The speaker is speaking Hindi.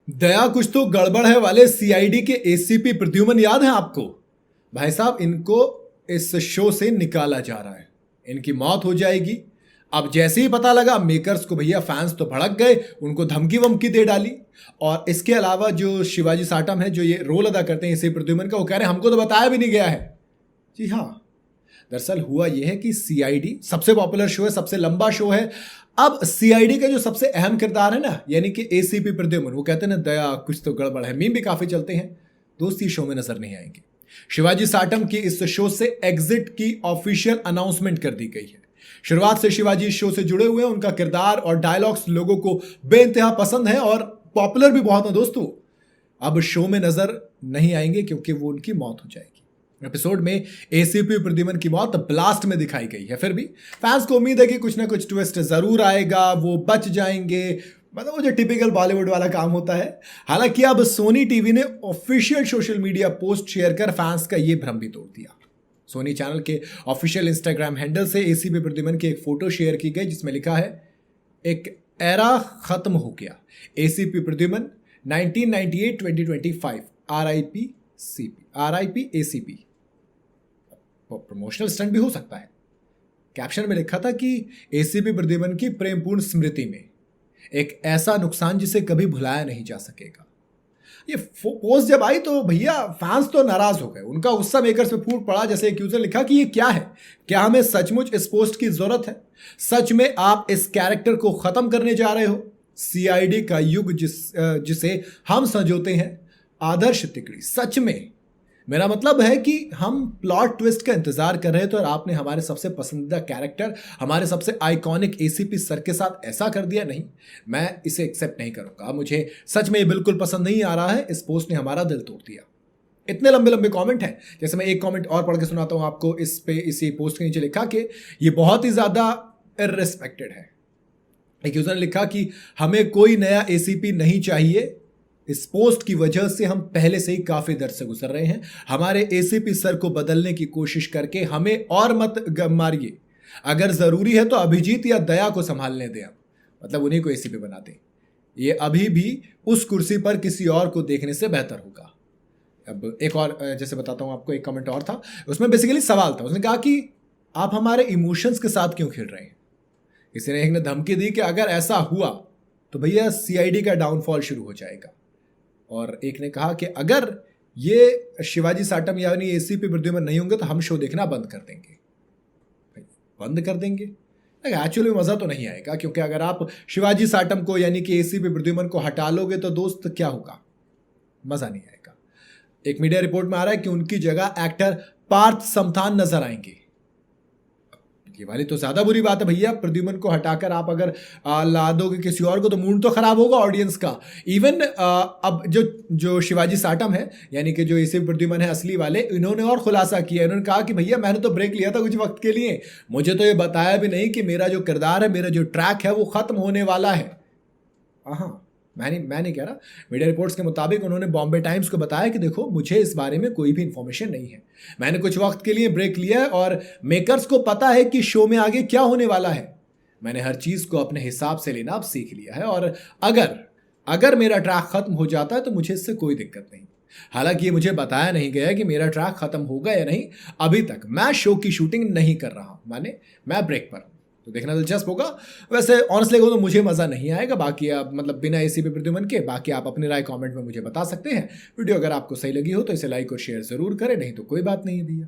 दया कुछ तो गड़बड़ है वाले सीआईडी के एसीपी प्रद्युमन याद है आपको? भाई साहब, इनको इस शो से निकाला जा रहा है, इनकी मौत हो जाएगी। अब जैसे ही पता लगा मेकर्स को, भैया फैंस तो भड़क गए, उनको धमकी वमकी दे डाली। और इसके अलावा जो शिवाजी साटम है, जो ये रोल अदा करते हैं एसीपी प्रद्युमन का, वो कह रहे हैं हमको तो बताया भी नहीं गया है। जी हाँ, दरअसल हुआ यह है कि सीआईडी सबसे पॉपुलर शो है, सबसे लंबा शो है। अब सीआईडी का जो सबसे अहम किरदार है ना, यानी कि एसीपी प्रद्युमन, वो कहते हैं ना दया कुछ तो गड़बड़ है, मीम भी काफी चलते हैं, दोस्त ये शो में नजर नहीं आएंगे। शिवाजी साटम की इस शो से एग्जिट की ऑफिशियल अनाउंसमेंट कर दी गई है। शुरुआत से शिवाजी इस शो से जुड़े हुए हैं, उनका किरदार और डायलॉग्स लोगों को बेइंतहा पसंद है और पॉपुलर भी बहुत है दोस्तों। अब शो में नजर नहीं आएंगे क्योंकि वो उनकी मौत हो जाएगी। एपिसोड में एसीपी प्रद्युमन की मौत ब्लास्ट में दिखाई गई है। फिर भी फैंस को उम्मीद है कि कुछ ना कुछ ट्विस्ट जरूर आएगा, वो बच जाएंगे, मतलब वो जो टिपिकल बॉलीवुड वाला काम होता है। हालांकि अब सोनी टीवी ने official social media post share कर फैंस का ये भ्रम भी तोड़ दिया। सोनी चैनल के ऑफिशियल इंस्टाग्राम हैंडल से एसीपी प्रद्युमन की एक फोटो शेयर की गई जिसमें लिखा है, एक एरा खत्म हो गया, ACP Pradyuman 1998-2025 RIP CP, RIP ACP. Promotional stunt भी हो सकता है। कैप्शन में लिखा था कि एसीपी प्रद्युमन की प्रेमपूर्ण स्मृति में एक ऐसा नुकसान जिसे कभी भुलाया नहीं जा सकेगा। ये पोस्ट जब आई तो भैया फैंस तो नाराज हो गए, उनका गुस्सा मेकर्स पे फूट पड़ा। जैसे एक यूजर लिखा कि ये क्या है, क्या हमें सचमुच इस पोस्ट की जरूरत है? सच में आप इस कैरेक्टर को खत्म करने जा रहे हो? सीआईडी का युग जिसे हम संजोते हैं, आदर्श तिकड़ी, सच में मेरा मतलब है कि हम प्लॉट ट्विस्ट का इंतजार कर रहे थे और आपने हमारे सबसे पसंदीदा कैरेक्टर, हमारे सबसे आइकॉनिक एसीपी सर के साथ ऐसा कर दिया। नहीं, मैं इसे एक्सेप्ट नहीं करूंगा, मुझे सच में ये बिल्कुल पसंद नहीं आ रहा है। इस पोस्ट ने हमारा दिल तोड़ दिया। इतने लंबे लंबे कमेंट हैं। जैसे मैं एक कमेंट और पढ़ के सुनाता हूं आपको। इसी पोस्ट के नीचे लिखा कि ये बहुत ही ज्यादा इररिस्पेक्टेड है। एक यूजर ने लिखा कि हमें कोई नया एसीपी नहीं चाहिए, इस पोस्ट की वजह से हम पहले से ही काफी दर्द से गुजर रहे हैं। हमारे एसीपी सर को बदलने की कोशिश करके हमें और मत मारिए, अगर जरूरी है तो अभिजीत या दया को संभालने दें, मतलब उन्हीं को एसीपी बना दें। ये अभी भी उस कुर्सी पर किसी और को देखने से बेहतर होगा। अब एक और जैसे बताता हूं आपको, एक कमेंट और था, उसमें बेसिकली सवाल था। उसने कहा कि आप हमारे इमोशंस के साथ क्यों खेल रहे हैं? किसी ने एक ने धमकी दी कि अगर ऐसा हुआ तो भैया सीआईडी का डाउनफॉल शुरू हो जाएगा। और एक ने कहा कि अगर ये शिवाजी साटम यानी एसीपी प्रद्युमन नहीं होंगे तो हम शो देखना बंद कर देंगे। बंद कर देंगे? एक्चुअली मजा तो नहीं आएगा, क्योंकि अगर आप शिवाजी साटम को यानी कि एसीपी प्रद्युमन को हटा लोगे तो दोस्त क्या होगा? मजा नहीं आएगा। एक मीडिया रिपोर्ट में आ रहा है कि उनकी जगह एक्टर पार्थ समथान नजर आएंगे। ये वाली तो ज्यादा बुरी बात है भैया। प्रद्युमन को हटाकर आप अगर ला दोगे किसी और को तो मूड तो खराब होगा ऑडियंस का। इवन अब जो शिवाजी साटम है यानी कि जो एसीपी प्रद्युमन है असली वाले, इन्होंने और खुलासा किया। इन्होंने कहा कि भैया मैंने तो ब्रेक लिया था कुछ वक्त के लिए, मुझे तो ये बताया भी नहीं कि मेरा जो किरदार है, मेरा जो ट्रैक है वो खत्म होने वाला है। हाँ, मैं नहीं कह रहा। मीडिया रिपोर्ट्स के मुताबिक उन्होंने बॉम्बे टाइम्स को बताया कि देखो मुझे इस बारे में कोई भी इंफॉर्मेशन नहीं है, मैंने कुछ वक्त के लिए ब्रेक लिया है और मेकर्स को पता है कि शो में आगे क्या होने वाला है। मैंने हर चीज को अपने हिसाब से लेना अब सीख लिया है और अगर मेरा ट्रैक खत्म हो जाता है तो मुझे इससे कोई दिक्कत नहीं। हालांकि ये मुझे बताया नहीं गया कि मेरा ट्रैक खत्म होगा या नहीं। अभी तक मैं शो की शूटिंग नहीं कर रहा हूं, माने मैं ब्रेक पर हूं, तो देखना दिलचस्प होगा। वैसे ऑनेस्टली तो मुझे मजा नहीं आएगा। बाकी आप मतलब बिना एसीपी प्रद्युमन के, बाकी आप अपनी राय कमेंट में मुझे बता सकते हैं। वीडियो अगर आपको सही लगी हो तो इसे लाइक और शेयर जरूर करें, नहीं तो कोई बात नहीं है भैया।